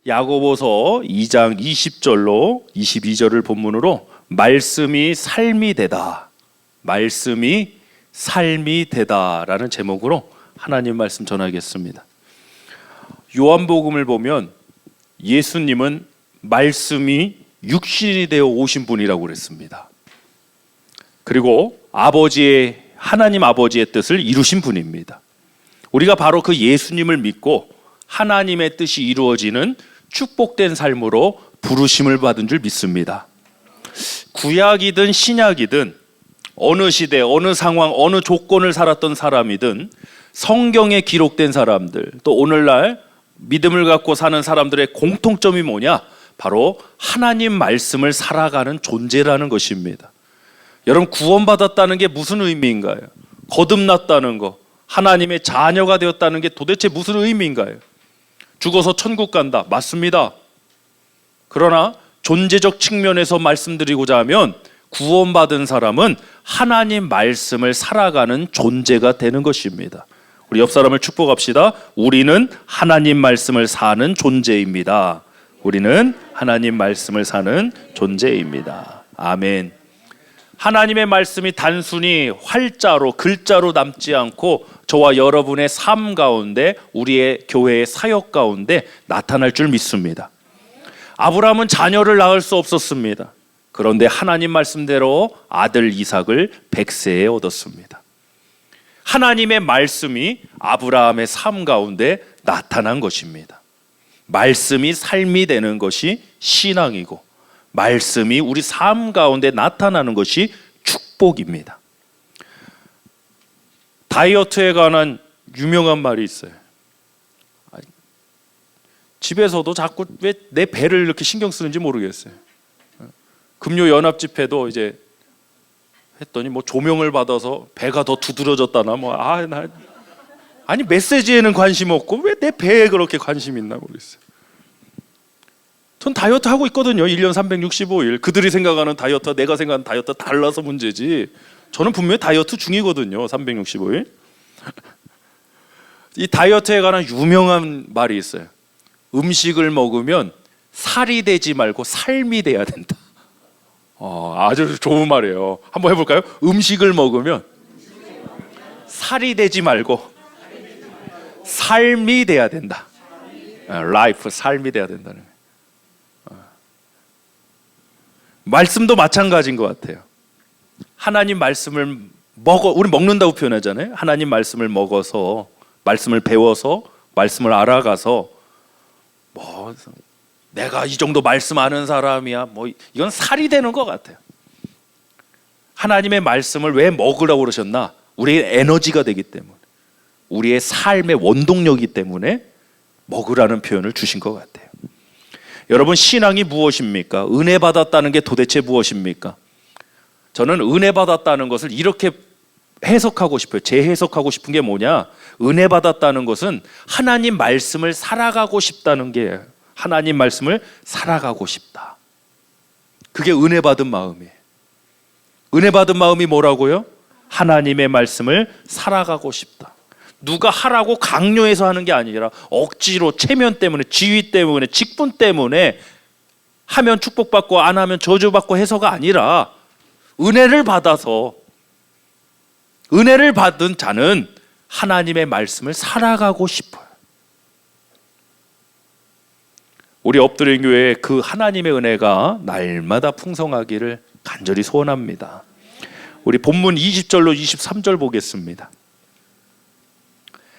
야고보서 2장 20절로 22절을 본문으로 말씀이 삶이 되다, 말씀이 삶이 되다라는 제목으로 하나님 말씀 전하겠습니다. 요한복음을 보면 예수님은 말씀이 육신이 되어 오신 분이라고 그랬습니다. 그리고 하나님 아버지의 뜻을 이루신 분입니다. 우리가 바로 그 예수님을 믿고 하나님의 뜻이 이루어지는 축복된 삶으로 부르심을 받은 줄 믿습니다. 구약이든 신약이든 어느 시대, 어느 상황, 어느 조건을 살았던 사람이든 성경에 기록된 사람들, 또 오늘날 믿음을 갖고 사는 사람들의 공통점이 뭐냐? 바로 하나님 말씀을 살아가는 존재라는 것입니다. 여러분, 구원받았다는 게 무슨 의미인가요? 거듭났다는 거, 하나님의 자녀가 되었다는 게 도대체 무슨 의미인가요? 죽어서 천국 간다, 맞습니다. 그러나 존재적 측면에서 말씀드리고자 하면 구원받은 사람은 하나님 말씀을 살아가는 존재가 되는 것입니다. 우리 옆 사람을 축복합시다. 우리는 하나님 말씀을 사는 존재입니다. 우리는 하나님 말씀을 사는 존재입니다. 아멘. 하나님의 말씀이 단순히 활자로, 글자로 남지 않고 저와 여러분의 삶 가운데, 우리의 교회의 사역 가운데 나타날 줄 믿습니다. 아브라함은 자녀를 낳을 수 없었습니다. 그런데 하나님 말씀대로 아들 이삭을 100세에 얻었습니다. 하나님의 말씀이 아브라함의 삶 가운데 나타난 것입니다. 말씀이 삶이 되는 것이 신앙이고, 말씀이 우리 삶 가운데 나타나는 것이 축복입니다. 다이어트에 관한 유명한 말이 있어요. 집에서도 자꾸 왜 내 배를 이렇게 신경 쓰는지 모르겠어요. 금요 연합 집회도 이제 했더니 뭐 조명을 받아서 배가 더 두드러졌다나 아니 메시지에는 관심 없고 왜 내 배에 그렇게 관심 있나 모르겠어요. 전 다이어트 하고 있거든요. 1년 365일. 그들이 생각하는 다이어트와 내가 생각하는 다이어트 달라서 문제지. 저는 분명히 다이어트 중이거든요. 365일. 이 다이어트에 관한 유명한 말이 있어요. 음식을 먹으면 살이 되지 말고 삶이 돼야 된다. 아주 좋은 말이에요. 한번 해볼까요? 음식을 먹으면 살이 되지 말고 삶이 돼야 된다. 라이프, 삶이 돼야 된다는 거예요. 말씀도 마찬가지인 것 같아요. 하나님 말씀을 우리 먹는다고 표현하잖아요. 하나님 말씀을 먹어서, 말씀을 배워서, 말씀을 알아가서 내가 이 정도 말씀 아는 사람이야, 이건 살이 되는 것 같아요. 하나님의 말씀을 왜 먹으라고 그러셨나? 우리의 에너지가 되기 때문에, 우리의 삶의 원동력이기 때문에 먹으라는 표현을 주신 것 같아요. 여러분, 신앙이 무엇입니까? 은혜 받았다는 게 도대체 무엇입니까? 저는 은혜 받았다는 것을 이렇게 해석하고 싶어요. 재해석하고 싶은 게 뭐냐? 은혜 받았다는 것은 하나님 말씀을 살아가고 싶다는 게, 하나님 말씀을 살아가고 싶다. 그게 은혜 받은 마음이에요. 은혜 받은 마음이 뭐라고요? 하나님의 말씀을 살아가고 싶다. 누가 하라고 강요해서 하는 게 아니라 억지로, 체면 때문에, 지위 때문에, 직분 때문에 하면 축복받고 안 하면 저주받고 해서가 아니라 은혜를 받아서, 은혜를 받은 자는 하나님의 말씀을 살아가고 싶어요. 우리 엎드린 교회에 그 하나님의 은혜가 날마다 풍성하기를 간절히 소원합니다. 우리 본문 20절로 23절 보겠습니다.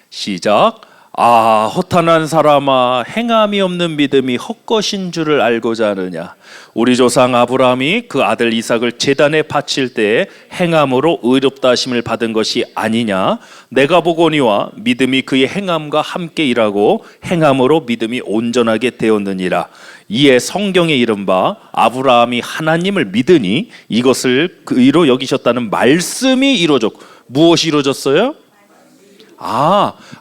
시작. 허탄한 사람아, 행함이 없는 믿음이 헛것인 줄을 알고자 하느냐? 우리 조상 아브라함이 그 아들 이삭을 제단에 바칠 때에 행함으로 의롭다 하심을 받은 것이 아니냐? 내가 보거니와 믿음이 그의 행함과 함께 일하고 행함으로 믿음이 온전하게 되었느니라. 이에 성경에 이른바 아브라함이 하나님을 믿으니 이것을 그 의로 여기셨다는 말씀이 이루어졌고, 무엇이 이루어졌어요?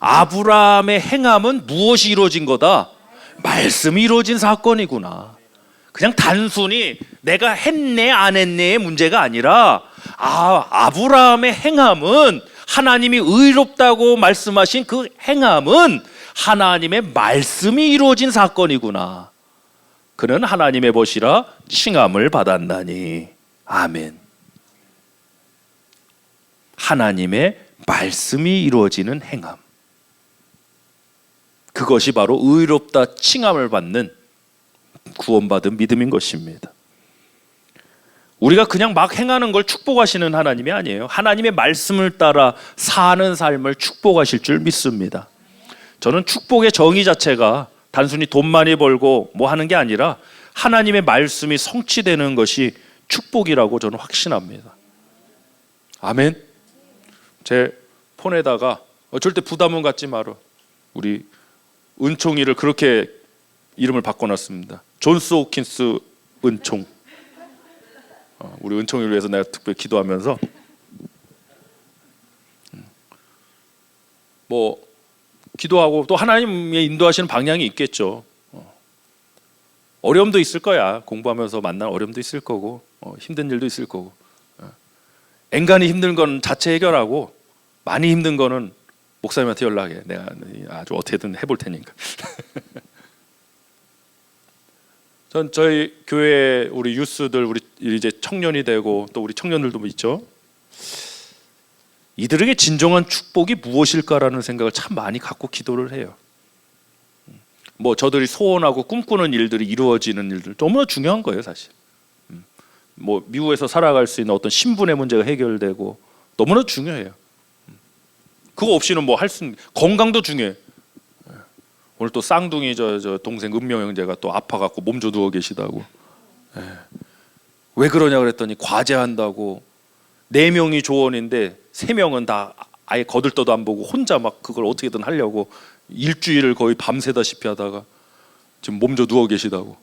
아브라함의 행함은 무엇이 이루어진 거다? 말씀이 이루어진 사건이구나. 그냥 단순히 내가 했네 안 했네의 문제가 아니라 아브라함의 행함은, 하나님이 의롭다고 말씀하신 그 행함은 하나님의 말씀이 이루어진 사건이구나. 그는 하나님의 벗이라 칭함을 받았나니. 아멘. 하나님의 말씀이 이루어지는 행함, 그것이 바로 의롭다 칭함을 받는 구원받은 믿음인 것입니다. 우리가 그냥 막 행하는 걸 축복하시는 하나님이 아니에요. 하나님의 말씀을 따라 사는 삶을 축복하실 줄 믿습니다. 저는 축복의 정의 자체가 단순히 돈 많이 벌고 뭐 하는 게 아니라 하나님의 말씀이 성취되는 것이 축복이라고 저는 확신합니다. 아멘. 제 폰에다가 절대 부담은 갖지 마라, 우리 은총이를 그렇게 이름을 바꿔놨습니다. 존스 호킨스 은총. 우리 은총이를 위해서 내가 특별히 기도하면서 뭐 기도하고 또 하나님의 인도하시는 방향이 있겠죠. 어려움도 있을 거야. 공부하면서 만난 어려움도 있을 거고, 힘든 일도 있을 거고. 엔간히 힘든 건 자체 해결하고, 많이 힘든 거는 목사님한테 연락해. 내가 아주 어떻게든 해볼 테니까. 전 저희 교회 우리 유스들, 우리 이제 청년이 되고 또 우리 청년들도 있죠. 이들에게 진정한 축복이 무엇일까라는 생각을 참 많이 갖고 기도를 해요. 뭐 저들이 소원하고 꿈꾸는 일들이 이루어지는 일들 너무나 중요한 거예요, 사실. 뭐 미국에서 살아갈 수 있는 어떤 신분의 문제가 해결되고 너무나 중요해요. 그거 없이는 뭐 할 수 있는, 건강도 중요해. 오늘 또 쌍둥이 저 동생 은명 형제가 또 아파갖고 몸져 누워 계시다고. 왜 그러냐 그랬더니 과제한다고. 4명이 조원인데 3명은 다 아예 거들떠도 안 보고 혼자 막 그걸 어떻게든 하려고 일주일을 거의 밤새다시피 하다가 지금 몸져 누워 계시다고.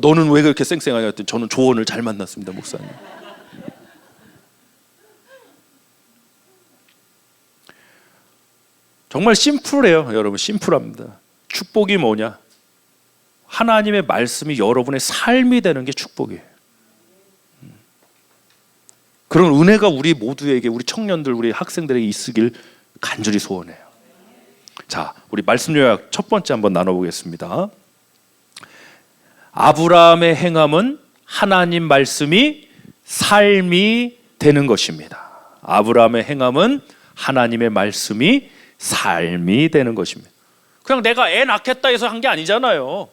너는 왜 그렇게 쌩쌩하냐 했더니 저는 조언을 잘 만났습니다, 목사님. 정말 심플해요, 여러분. 심플합니다. 축복이 뭐냐? 하나님의 말씀이 여러분의 삶이 되는 게 축복이에요. 그런 은혜가 우리 모두에게, 우리 청년들, 우리 학생들에게 있으길 간절히 소원해요. 자, 우리 말씀 요약 첫 번째 한번 나눠보겠습니다. 아브라함의 행함은 하나님 말씀이 삶이 되는 것입니다. 아브라함의 행함은 하나님의 말씀이 삶이 되는 것입니다. 그냥 내가 애 낳겠다 해서 한 게 아니잖아요.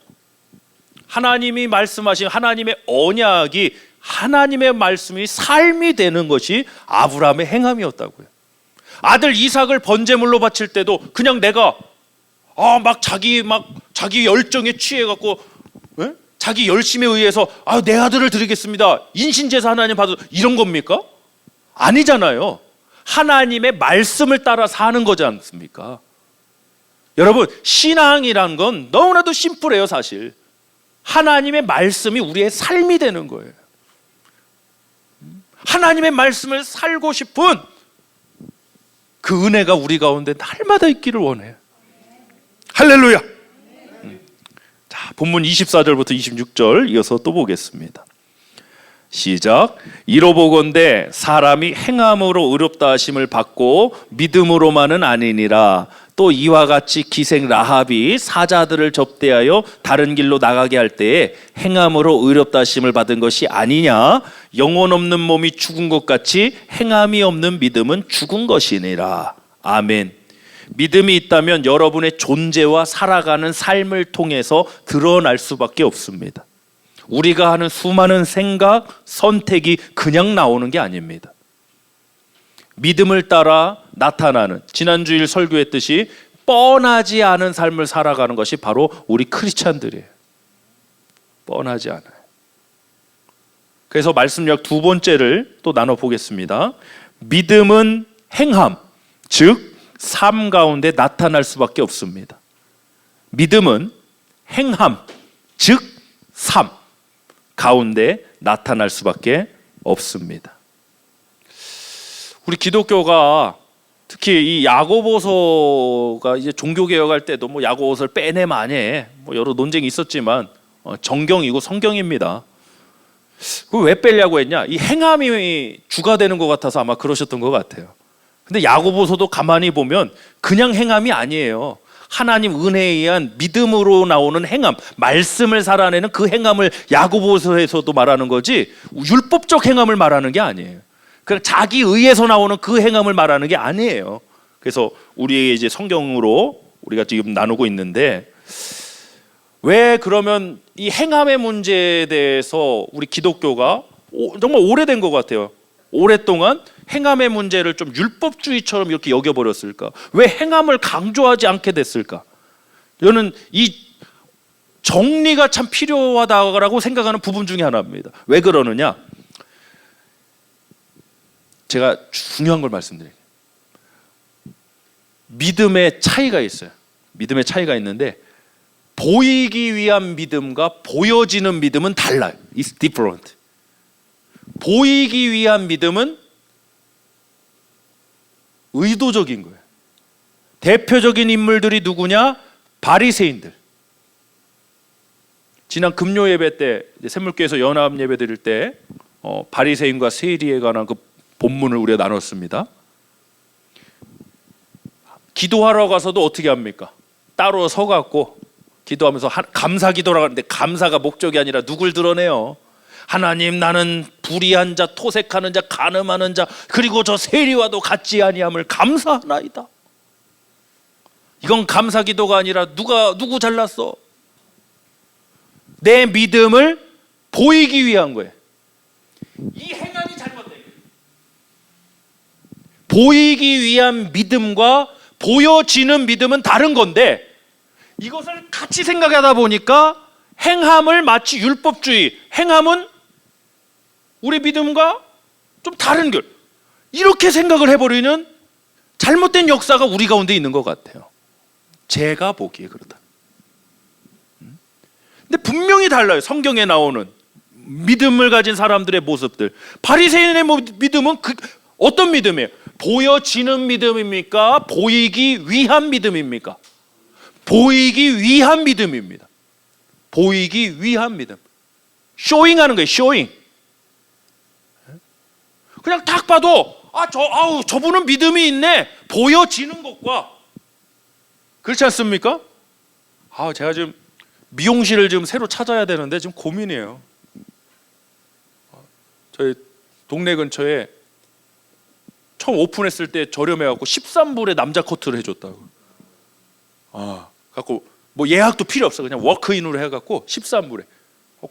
하나님이 말씀하신 하나님의 언약이, 하나님의 말씀이 삶이 되는 것이 아브라함의 행함이었다고요. 아들 이삭을 번제물로 바칠 때도 그냥 내가 자기 열정에 취해 갖고 자기 열심에 의해서 내 아들을 드리겠습니다, 인신제사 하나님 받아, 이런 겁니까? 아니잖아요. 하나님의 말씀을 따라 사는 거지 않습니까? 여러분, 신앙이란 건 너무나도 심플해요, 사실. 하나님의 말씀이 우리의 삶이 되는 거예요. 하나님의 말씀을 살고 싶은 그 은혜가 우리 가운데 날마다 있기를 원해요. 할렐루야. 자, 본문 24절부터 26절 이어서 또 보겠습니다. 시작. 이로보건대 사람이 행함으로 의롭다 하심을 받고 믿음으로만은 아니니라. 또 이와 같이 기생 라합이 사자들을 접대하여 다른 길로 나가게 할 때에 행함으로 의롭다 하심을 받은 것이 아니냐. 영혼 없는 몸이 죽은 것 같이 행함이 없는 믿음은 죽은 것이니라. 아멘. 믿음이 있다면 여러분의 존재와 살아가는 삶을 통해서 드러날 수밖에 없습니다. 우리가 하는 수많은 생각, 선택이 그냥 나오는 게 아닙니다. 믿음을 따라 나타나는, 지난주일 설교했듯이 뻔하지 않은 삶을 살아가는 것이 바로 우리 크리스찬들이에요. 뻔하지 않아요. 그래서 말씀력 두 번째를 또 나눠보겠습니다. 믿음은 행함, 즉 삶 가운데 나타날 수밖에 없습니다. 믿음은 행함, 즉 삶 가운데 나타날 수밖에 없습니다. 우리 기독교가 특히 이 야고보서가 이제 종교개혁할 때도 뭐 야고보서를 빼내 마네 뭐 여러 논쟁이 있었지만 정경이고 성경입니다. 왜 빼려고 했냐? 이 행함이 주가 되는 것 같아서 아마 그러셨던 것 같아요. 근데 야고보서도 가만히 보면 그냥 행함이 아니에요. 하나님 은혜에 의한 믿음으로 나오는 행함, 말씀을 살아내는 그 행함을 야고보서에서도 말하는 거지 율법적 행함을 말하는 게 아니에요. 그냥 자기 의에서 나오는 그 행함을 말하는 게 아니에요. 그래서 우리에게 이제 성경으로 우리가 지금 나누고 있는데, 왜 그러면 이 행함의 문제에 대해서 우리 기독교가 정말 오래된 것 같아요. 오랫동안 행함의 문제를 좀 율법주의처럼 이렇게 여겨버렸을까? 왜 행함을 강조하지 않게 됐을까? 저는 이 정리가 참 필요하다고 생각하는 부분 중에 하나입니다. 왜 그러느냐? 제가 중요한 걸 말씀드릴게요. 믿음의 차이가 있어요. 믿음의 차이가 있는데 보이기 위한 믿음과 보여지는 믿음은 달라요. It's different. 보이기 위한 믿음은 의도적인 거예요. 대표적인 인물들이 누구냐? 바리새인들. 지난 금요 예배 때 샘물교에서 연합 예배 드릴 때 바리새인과 세리에 관한 그 본문을 우리가 나눴습니다. 기도하러 가서도 어떻게 합니까? 따로 서갖고 기도하면서 감사 기도라고 하는데, 감사가 목적이 아니라 누굴 드러내요? 하나님, 나는 불의한 자, 토색하는 자, 간음하는 자, 그리고 저 세리와도 같지 아니함을 감사하나이다. 이건 감사 기도가 아니라 누구 잘났어? 내 믿음을 보이기 위한 거예요. 이 행함이 잘못된 거예요. 보이기 위한 믿음과 보여지는 믿음은 다른 건데, 이것을 같이 생각하다 보니까 행함을 마치 율법주의, 행함은 우리 믿음과 좀 다른 길, 이렇게 생각을 해버리는 잘못된 역사가 우리 가운데 있는 것 같아요. 제가 보기에 그렇다. 근데 분명히 달라요. 성경에 나오는 믿음을 가진 사람들의 모습들. 바리새인의 믿음은 어떤 믿음이에요? 보여지는 믿음입니까? 보이기 위한 믿음입니까? 보이기 위한 믿음입니다. 보이기 위한 믿음. 쇼잉하는 거예요. 쇼잉. 그냥 딱 봐도 저분은 믿음이 있네, 보여지는 것과, 그렇지 않습니까? 제가 지금 미용실을 지금 새로 찾아야 되는데 지금 고민이에요. 저희 동네 근처에 처음 오픈했을 때 저렴해갖고 13불에 남자 커트를 해줬다고. 갖고 뭐 예약도 필요 없어. 그냥 워크인으로 해갖고 13불에.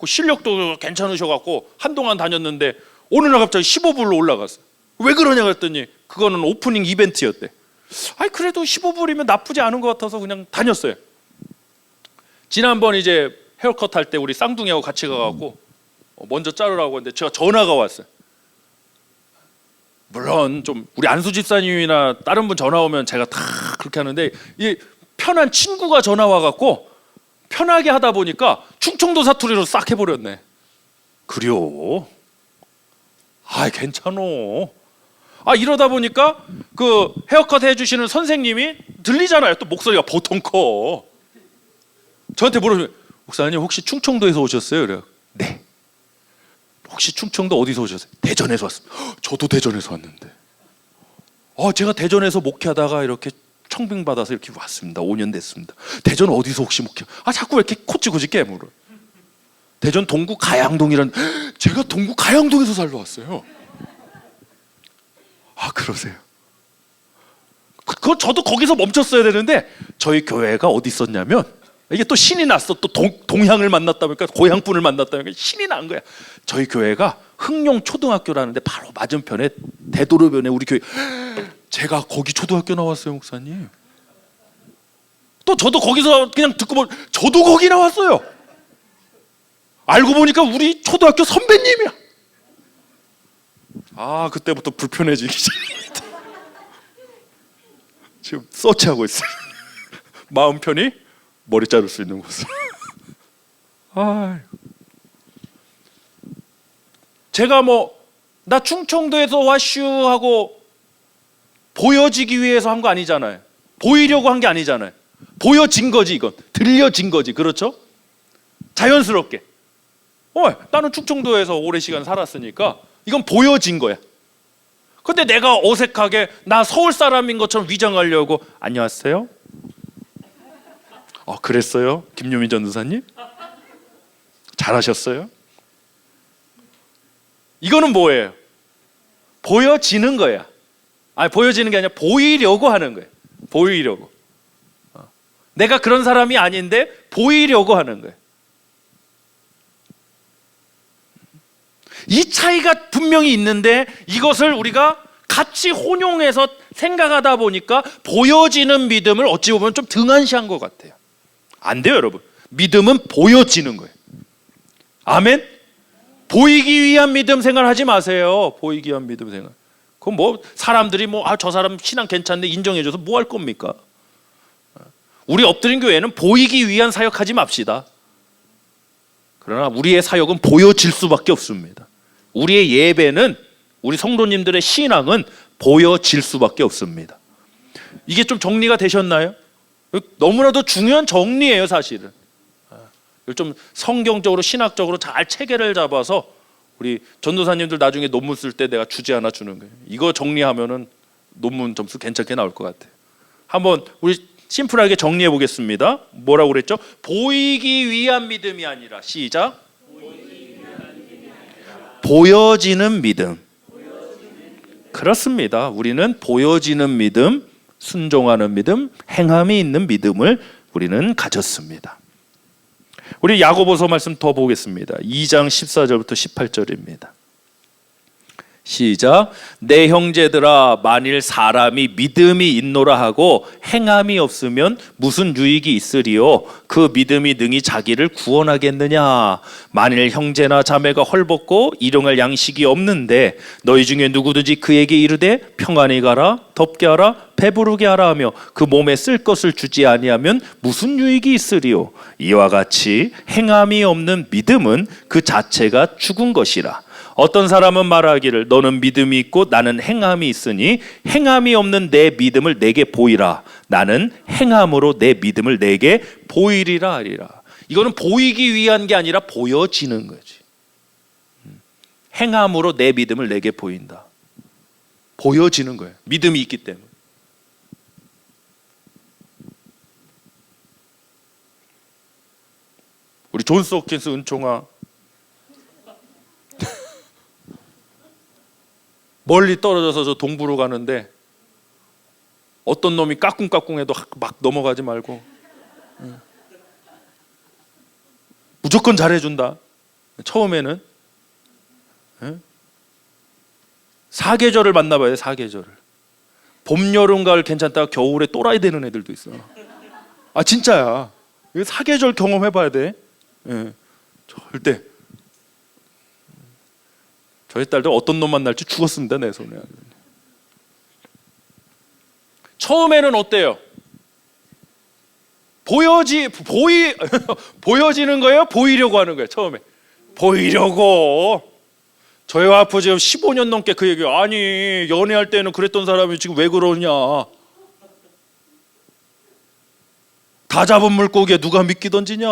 실력도 괜찮으셔갖고 한동안 다녔는데 어느 날 갑자기 15불로 올라갔어. 왜 그러냐 그랬더니 그거는 오프닝 이벤트였대. 그래도 15불이면 나쁘지 않은 것 같아서 그냥 다녔어요. 지난번 이제 헤어컷 할 때 우리 쌍둥이하고 같이 가갖고 먼저 자르라고 했는데 제가 전화가 왔어요. 물론 좀 우리 안수 집사님이나 다른 분 전화 오면 제가 다 그렇게 하는데, 이 편한 친구가 전화 와갖고 편하게 하다 보니까 충청도 사투리로 싹 해버렸네. 그래요? 괜찮어. 이러다 보니까 그 헤어컷 해주시는 선생님이 들리잖아요. 또 목소리가 보통 커. 저한테 물어보면, 목사님 혹시 충청도에서 오셨어요? 그래요. 네. 혹시 충청도 어디서 오셨어요? 대전에서 왔습니다. 저도 대전에서 왔는데. 제가 대전에서 목회하다가 이렇게 청빙 받아서 이렇게 왔습니다. 5년 됐습니다. 대전 어디서 혹시 목회? 자꾸 왜 이렇게 코치고지 깨물어? 대전 동구 가양동이란. 제가 동구 가양동에서 살러 왔어요. 그러세요? 저도 거기서 멈췄어야 되는데, 저희 교회가 어디 있었냐면, 이게 또 신이 났어. 또 동향을 만났다 보니까, 고향분을 만났다 보니까 신이 난 거야. 저희 교회가 흥룡 초등학교라는데 바로 맞은편에 대도로변에 우리 교회. 제가 거기 초등학교 나왔어요, 목사님. 또 저도 거기서 그냥 듣고 보면 저도 거기 나왔어요. 알고 보니까 우리 초등학교 선배님이야. 그때부터 불편해지기 시작했다. 지금 서치하고 있어요. 마음 편히 머리 자를 수 있는 곳을. 제가 나 충청도에서 왔슈 하고 보여지기 위해서 한 거 아니잖아요. 보이려고 한 게 아니잖아요. 보여진 거지, 이건. 들려진 거지. 그렇죠? 자연스럽게. 나는 충청도에서 오랜 시간 살았으니까 이건 보여진 거야. 근데 내가 어색하게 나 서울 사람인 것처럼 위장하려고 안녕하세요? 그랬어요? 김유민 전도사님? 잘하셨어요? 이거는 뭐예요? 보여지는 거야. 아니, 보여지는 게 아니라 보이려고 하는 거예요. 보이려고. 내가 그런 사람이 아닌데 보이려고 하는 거예요. 이 차이가 분명히 있는데 이것을 우리가 같이 혼용해서 생각하다 보니까 보여지는 믿음을 어찌 보면 좀 등한시한 것 같아요. 안 돼요, 여러분. 믿음은 보여지는 거예요. 아멘? 보이기 위한 믿음 생각하지 마세요. 보이기 위한 믿음 생각. 그럼 뭐 사람들이 저 사람 신앙 괜찮네 인정해줘서 뭐 할 겁니까? 우리 엎드린 교회는 보이기 위한 사역하지 맙시다. 그러나 우리의 사역은 보여질 수밖에 없습니다. 우리의 예배는, 우리 성도님들의 신앙은 보여질 수밖에 없습니다. 이게 좀 정리가 되셨나요? 너무나도 중요한 정리예요, 사실은. 좀 성경적으로 신학적으로 잘 체계를 잡아서 우리 전도사님들 나중에 논문 쓸 때 내가 주제 하나 주는 거예요. 이거 정리하면은 논문 점수 괜찮게 나올 것 같아요. 한번 우리 심플하게 정리해 보겠습니다. 뭐라고 그랬죠? 보이기 위한 믿음이 아니라, 시작. 보여지는 믿음. 그렇습니다. 우리는 보여지는 믿음, 순종하는 믿음, 행함이 있는 믿음을 우리는 가졌습니다. 우리 야고보서 말씀 더 보겠습니다. 2장 14절부터 18절입니다. 시작. 내 형제들아, 만일 사람이 믿음이 있노라 하고 행함이 없으면 무슨 유익이 있으리요? 그 믿음이 능히 자기를 구원하겠느냐? 만일 형제나 자매가 헐벗고 일용할 양식이 없는데 너희 중에 누구든지 그에게 이르되 평안히 가라, 덥게 하라, 배부르게 하라 하며 그 몸에 쓸 것을 주지 아니하면 무슨 유익이 있으리요? 이와 같이 행함이 없는 믿음은 그 자체가 죽은 것이라. 어떤 사람은 말하기를 너는 믿음이 있고 나는 행함이 있으니 행함이 없는 내 믿음을 내게 보이라. 나는 행함으로 내 믿음을 내게 보이리라 하리라. 이거는 보이기 위한 게 아니라 보여지는 거지. 행함으로 내 믿음을 내게 보인다. 보여지는 거예요. 믿음이 있기 때문에. 우리 존스 홉킨스 은총아, 멀리 떨어져서 저 동부로 가는데 어떤 놈이 까꿍까꿍해도 막 넘어가지 말고 무조건 잘해준다. 처음에는 사계절을 만나봐야 돼. 사계절을. 봄, 여름, 가을 괜찮다가 겨울에 또라이 되는 애들도 있어. 아, 진짜야. 이거 사계절 경험해봐야 돼. 절대. 저희 딸도 어떤 놈 만날지 죽었습니다, 내 손에. 처음에는 어때요? 보여지는 거예요? 보이려고 하는 거예요? 처음에 보이려고. 저희 와이프 지금 15년 넘게 그 얘기예요. 아니, 연애할 때는 그랬던 사람이 지금 왜 그러냐? 다 잡은 물고기에 누가 미끼 던지냐?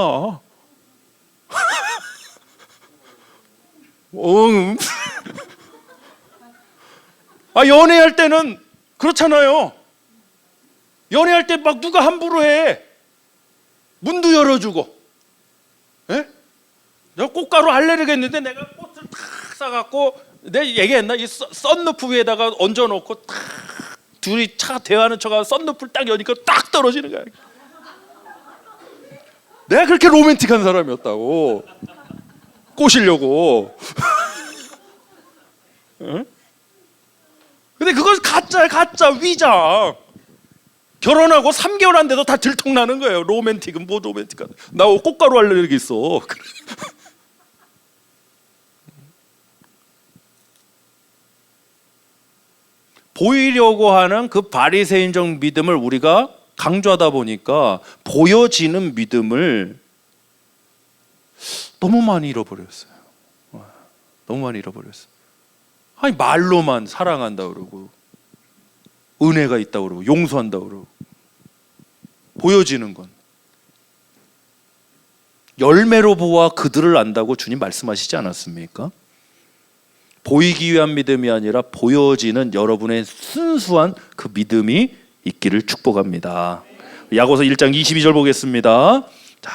연애할 때는 그렇잖아요. 연애할 때 막 누가 함부로 해. 문도 열어주고. 예? 내가 꽃가루 알레르기 했는데 내가 꽃을 탁 싸갖고, 내가 얘기했나? 이 썬루프 위에다가 얹어놓고 탁 둘이 차 대화하는 척하고 썬루프를 딱 여니까 딱 떨어지는 거야. 내가 그렇게 로맨틱한 사람이었다고. 꼬시려고. 응? 근데 그건 가짜야, 가짜, 위장. 결혼하고 3개월 안 돼도 다 들통나는 거예요. 로맨틱은 뭐 로맨틱하다. 나 꽃가루 알레르기 있어. 보이려고 하는 그 바리새인적 믿음을 우리가 강조하다 보니까 보여지는 믿음을 너무 많이 잃어버렸어요. 너무 많이 잃어버렸어요. 아니, 말로만 사랑한다 그러고 은혜가 있다 그러고 용서한다 그러고, 보여지는 건 열매로 보아 그들을 안다고 주님 말씀하시지 않았습니까? 보이기 위한 믿음이 아니라 보여지는 여러분의 순수한 그 믿음이 있기를 축복합니다. 야고보서 1장 22절 보겠습니다. 자,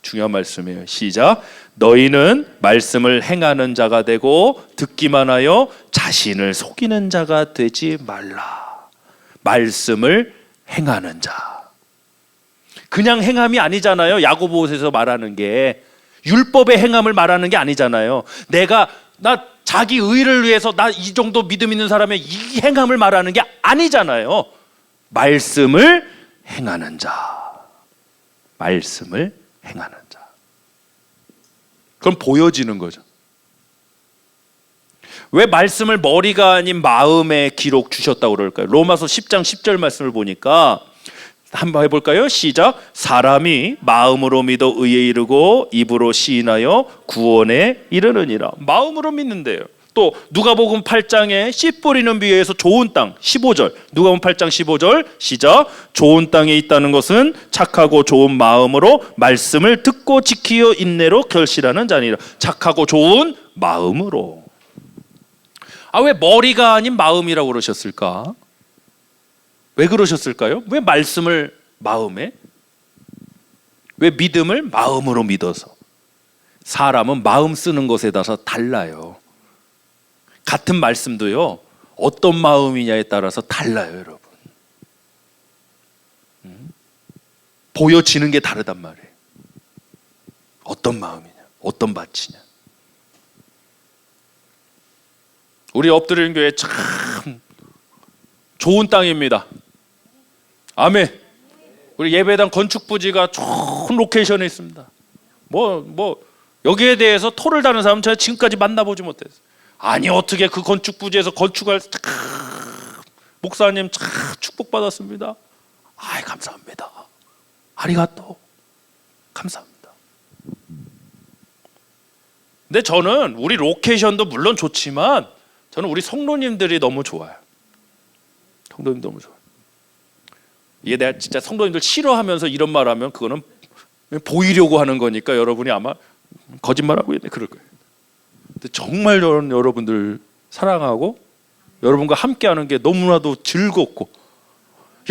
중요한 말씀이에요. 시작. 너희는 말씀을 행하는 자가 되고 듣기만 하여 자신을 속이는 자가 되지 말라. 말씀을 행하는 자. 그냥 행함이 아니잖아요. 야고보서에서 말하는 게 율법의 행함을 말하는 게 아니잖아요. 나 자기 의를 위해서 나 이 정도 믿음 있는 사람의 이 행함을 말하는 게 아니잖아요. 말씀을 행하는 자. 말씀을 행하는 자. 그럼 보여지는 거죠. 왜 말씀을 머리가 아닌 마음에 기록 주셨다고 그럴까요? 로마서 10장 10절 말씀을 보니까 한번 해볼까요? 시작. 사람이 마음으로 믿어 의에 이르고 입으로 시인하여 구원에 이르느니라. 마음으로 믿는데요. 또 누가복음 8장에 씨 뿌리는 비유에서 좋은 땅 15절, 누가복음 8장 15절 시작. 좋은 땅에 있다는 것은 착하고 좋은 마음으로 말씀을 듣고 지키어 인내로 결실하는 자니라. 착하고 좋은 마음으로. 왜 머리가 아닌 마음이라고 그러셨을까? 왜 그러셨을까요? 왜 말씀을 마음에? 왜 믿음을 마음으로 믿어서? 사람은 마음 쓰는 것에 따라서 달라요. 같은 말씀도요, 어떤 마음이냐에 따라서 달라요, 여러분. 보여지는 게 다르단 말이에요. 어떤 마음이냐, 어떤 밭이냐. 우리 엎드리는 교회 참 좋은 땅입니다. 아멘. 우리 예배당 건축 부지가 좋은 로케이션에 있습니다. 여기에 대해서 토를 다는 사람 제가 지금까지 만나보지 못했어요. 아니 어떻게 그 건축 부지에서 건축할 목사님 참 축복받았습니다. 아이 감사합니다. 아리가또. 감사합니다. 근데 저는 우리 로케이션도 물론 좋지만 저는 우리 성도님들이 너무 좋아요. 성도님 너무 좋아요. 이게 내가 진짜 성도님들 싫어하면서 이런 말하면 그거는 보이려고 하는 거니까 여러분이 아마 거짓말하고 있네 그럴 거예요. 근데 정말 저는 여러분들 사랑하고 여러분과 함께하는 게 너무나도 즐겁고,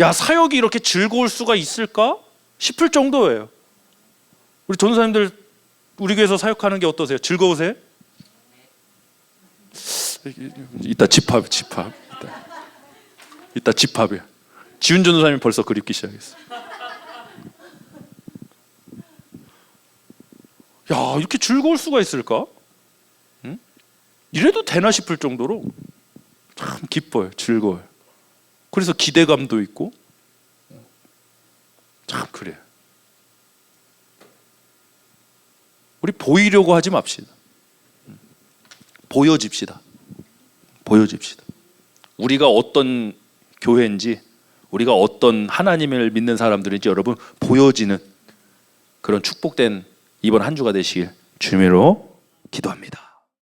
야 사역이 이렇게 즐거울 수가 있을까 싶을 정도예요. 우리 전도사님들 우리 교회에서 사역하는 게 어떠세요? 즐거우세요? 이따 집합. 이따 집합이야. 지훈 전도사님이 벌써 그립기 시작했어. 야 이렇게 즐거울 수가 있을까? 응? 이래도 되나 싶을 정도로 참 기뻐요. 즐거워요. 그래서 기대감도 있고 참 그래요. 우리 보이려고 하지 맙시다. 보여집시다. 우리가 어떤 교회인지, 우리가 어떤 하나님을 믿는 사람들인지 여러분 보여지는 그런 축복된 이번 한 주가 되시길 주님으로 기도합니다.